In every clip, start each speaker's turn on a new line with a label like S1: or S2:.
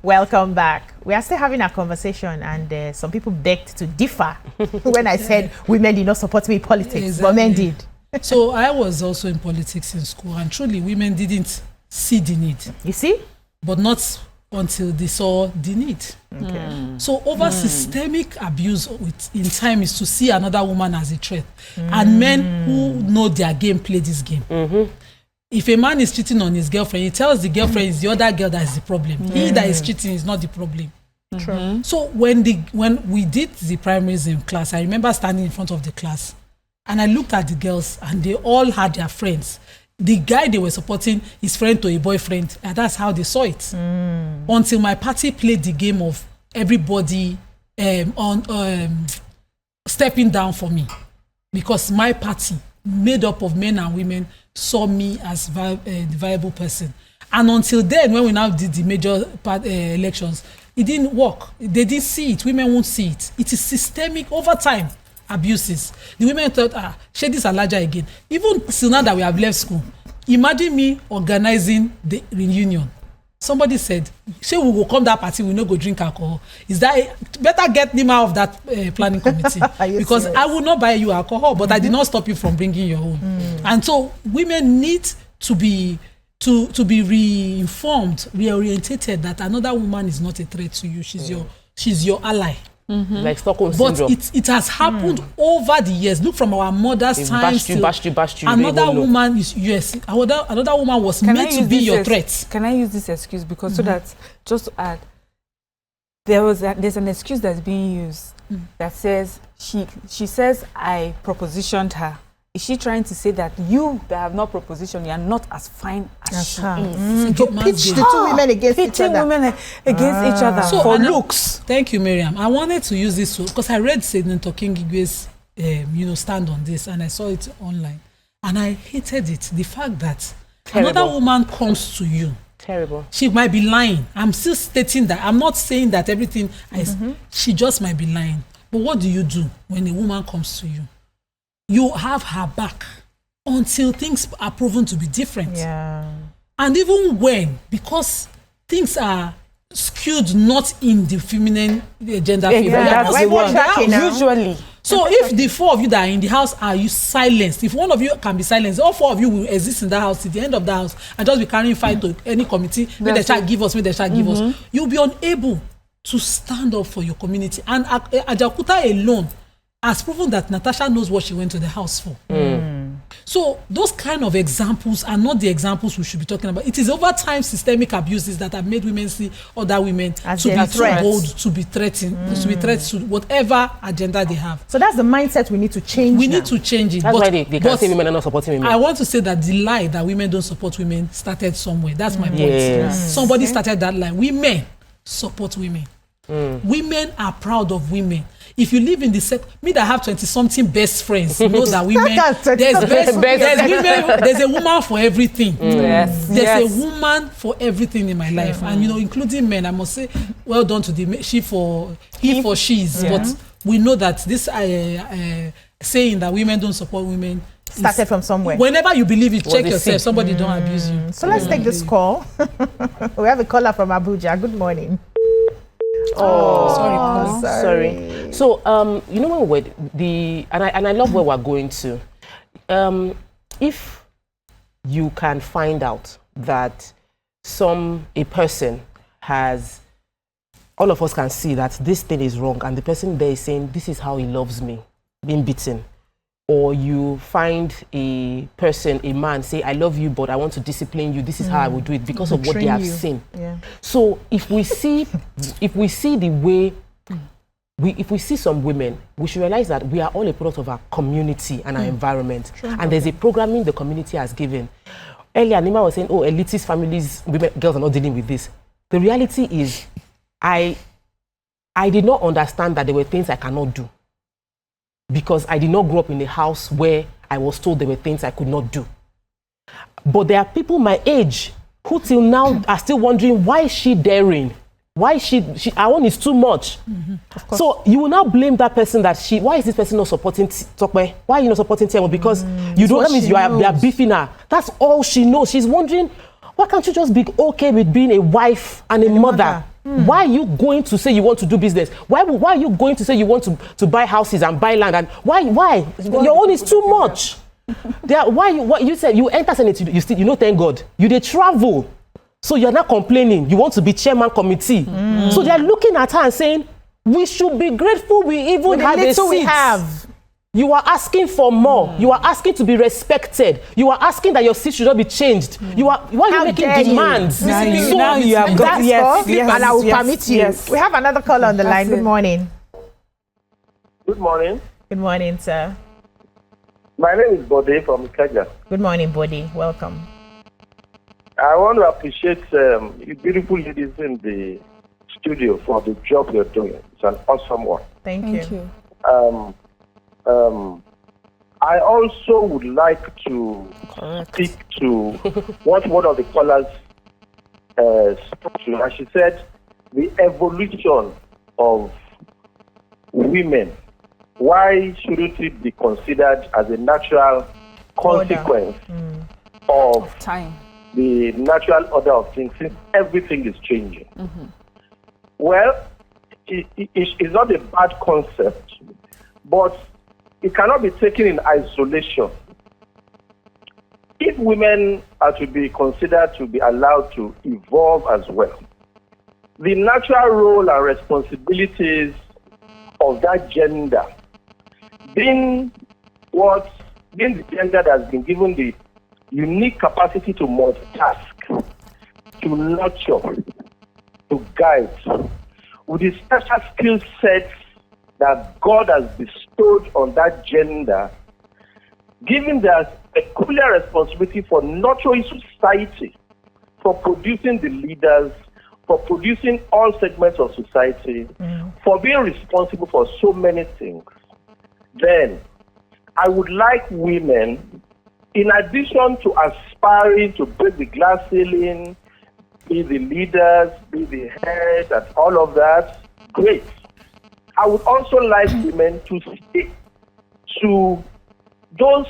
S1: Welcome back. We are still having a conversation, and some people begged to differ when I said women did not support me in politics, exactly. But men did.
S2: So I was also in politics in school, and truly women didn't see the need.
S1: You see?
S2: But not until they saw the need.
S1: Okay.
S2: So over systemic abuse in time is to see another woman as a threat. And men who know their game play this game. If a man is cheating on his girlfriend, he tells the girlfriend it's the other girl that is the problem. He that is cheating is not the problem.
S1: True.
S2: So when we did the primaries in class, I remember standing in front of the class and I looked at the girls and they all had their friends. The guy they were supporting his friend to a boyfriend, and that's how they saw it. Until my party played the game of everybody stepping down for me, because my party, made up of men and women, saw me as the viable person. And until then, when we now did the major elections, it didn't work. They didn't see it. Women won't see it. It is systemic over time. Abuses. The women thought, share this larger again. Even till now that we have left school, imagine me organizing the reunion. Somebody said, say we will come that party, we no go drink alcohol. Is that better get Nymah of that planning committee? Because serious? I will not buy you alcohol, but I did not stop you from bringing your own. And so women need to be re-informed, reorientated that another woman is not a threat to you. She's your ally.
S3: Like Stockholm syndrome.
S2: But it has happened over the years. Look, from our mother's time till
S3: bashed you,
S2: another woman is another woman was meant to be your threat.
S4: Can I use this excuse because so that just to add, there's an excuse that's being used that says she says I propositioned her. Is she trying to say that you that have not propositioned, you are not as fine as she is?
S1: To pitch the two women against each other.
S4: Pitching women against each other for looks.
S2: Thank you, Miriam. I wanted to use this because I read Senator Kingige's stand on this, and I saw it online, and I hated it. The fact that another woman comes to you.
S3: Terrible.
S2: She might be lying. I'm still stating that. I'm not saying that everything. She just might be lying. But what do you do when a woman comes to you? You have her back until things are proven to be different.
S1: Yeah.
S2: And even when, because things are skewed not in the feminine gender favor.
S4: That's the one. Usually.
S2: So if the four of you that are in the house are you silenced, if one of you can be silenced, all four of you will exist in that house at the end of the house and just be carrying fight to any committee, may they shall give us, may they shall give us. You'll be unable to stand up for your community. And Ajaokuta alone has proven that Natasha knows what she went to the house for. So those kind of examples are not the examples we should be talking about. It is over time systemic abuses that have made women see other women as to be too bold, to be threatened, to be threats to whatever agenda they have.
S1: So that's the mindset we need to change.
S2: We need to change it.
S3: That's why they can say women are not supporting women.
S2: I want to say that the lie that women don't support women started somewhere. That's my point. Somebody started that lie. Women support women. Women are proud of women. If you live in the me that have 20-something best friends know that women there's a woman for everything. There's a woman for everything in my life, and including men. I must say, well done to the he for she's. But we know that this saying that women don't support women
S1: started from somewhere.
S2: Whenever you believe it, check yourself. Somebody don't abuse you.
S1: So let's take this call. We have a caller from Abuja. Good morning.
S3: Sorry. So, when I love where we're going to. If you can find out that a person has, all of us can see that this thing is wrong, and the person there is saying, this is how he loves me, being beaten. Or you find a man say, I love you, but I want to discipline you. This is how I will do it because of what they have seen. Yeah. So if we see some women, we should realize that we are all a product of our community and our environment. And there's a programming the community has given. Earlier, Nymah was saying, elitist families, girls are not dealing with this. The reality is, I did not understand that there were things I cannot do, because I did not grow up in a house where I was told there were things I could not do. But there are people my age who till now are still wondering, why is she daring? Why is she her own is too much? So you will now blame that person why is this person not supporting Tokwe? Why are you not supporting Tiamo? Because you don't, that means they are beefing her. That's all she knows. She's wondering, why can't you just be okay with being a wife and a mother? Why are you going to say you want to do business? Why are you going to say you want to buy houses and buy land? And why? Your own is too much. Why you said you enter Senate, you know, thank God, you dey travel. So you're not complaining. You want to be chairman committee. So they're looking at her and saying, we should be grateful we even have a seat.
S1: We have.
S3: You are asking for more. You are asking to be respected. You are asking that your seat should not be changed. Why are you making demands?
S4: Now you have got
S1: and I will permit you.
S4: Yes.
S1: We have another caller on the line. Good morning.
S5: Good morning.
S1: Good morning, sir.
S5: My name is Bode from Ikeja.
S1: Good morning, Bode. Welcome.
S5: I want to appreciate you beautiful ladies in the studio for the job you're doing. It's an awesome one.
S1: Thank you.
S5: I also would like to speak to what one of the callers spoke to. As she said, the evolution of women. Why shouldn't it be considered as a natural consequence of
S4: time?
S5: The natural order of things, since everything is changing? Well, it's not a bad concept, but it cannot be taken in isolation. If women are to be considered to be allowed to evolve as well, the natural role and responsibilities of that gender, being the gender that has been given the unique capacity to multitask, to nurture, to guide, with the special skill sets that God has bestowed on that gender, giving their peculiar responsibility for nurturing society, for producing the leaders, for producing all segments of society, for being responsible for so many things, then I would like women, in addition to aspiring to break the glass ceiling, be the leaders, be the head, and all of that, great. I would also like women to stick to those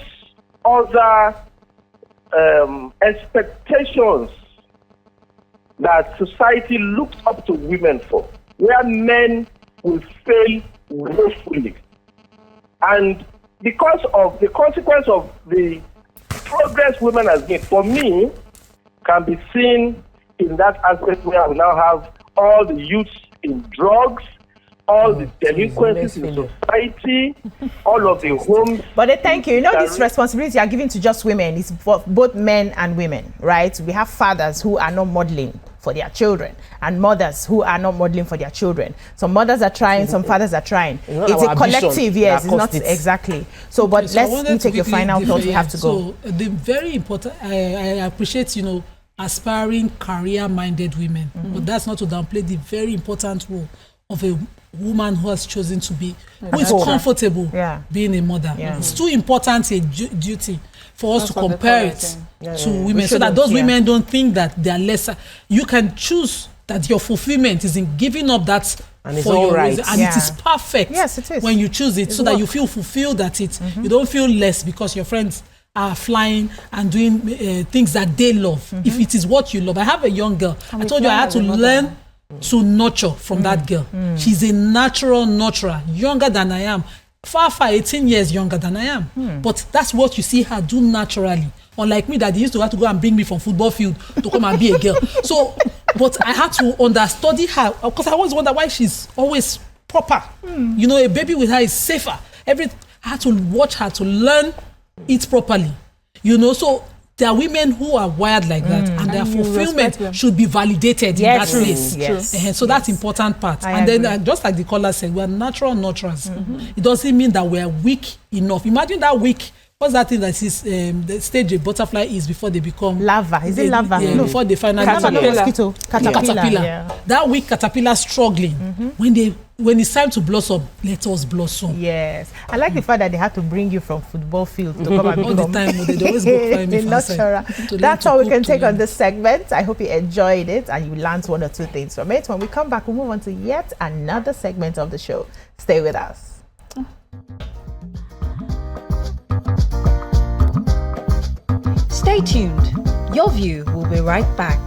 S5: other expectations that society looks up to women for, where men will fail woefully. And because of the consequence of the progress women has made, for me, can be seen in that aspect where we now have all the youths in drugs, all the delinquencies in society, all of the homes.
S1: But thank you. You know, this responsibility you are giving to just women is for both men and women, right? We have fathers who are not modeling for their children and mothers who are not modeling for their children. Some mothers are trying, some fathers are trying. It's a collective, yes, it's not exactly. So, but let me take your final thought. We have to go.
S2: So, the very important, I appreciate, aspiring career-minded women, but that's not to downplay the very important role of a woman who has chosen to be, who is comfortable being a mother. It's too important a duty for us to compare it to women, so that those women don't think that they are lesser. You can choose that your fulfillment is in giving up that for your reason, and it is perfect.
S1: Yes, it is.
S2: When you choose it, so that you feel fulfilled at it. You don't feel less because your friends are flying and doing things that they love. If it is what you love. I have a young girl. I told you I had to learn to nurture from that girl. She's a natural nurturer, younger than I am, far 18 years younger than I am. But that's what you see her do naturally. Unlike me, that they used to have to go and bring me from football field to come and be a girl. So, but I had to understudy her, because I always wonder why she's always proper. A baby with her is safer. I had to watch her to learn it properly. So there are women who are wired like that, and their fulfillment should be validated in that place.
S1: Yes.
S2: So that's important part.
S1: I
S2: and
S1: agree.
S2: then, just like the caller said, we are natural nurturers. It doesn't mean that we are weak enough. Imagine that weak. What's that thing that is the stage a butterfly is before they become
S1: larva? Is it larva?
S2: No, before they finally
S1: caterpillar.
S2: Yeah. That weak caterpillar struggling. When it's time to blossom, let us blossom.
S1: Yes, I like the fact that they had to bring you from football field to come and
S2: all the time. They always go find me.
S1: That's all we can take on this segment. I hope you enjoyed it and you learned one or two things from it. When we come back, we'll move on to yet another segment of the show. Stay with us.
S6: Stay tuned. Your View will be right back.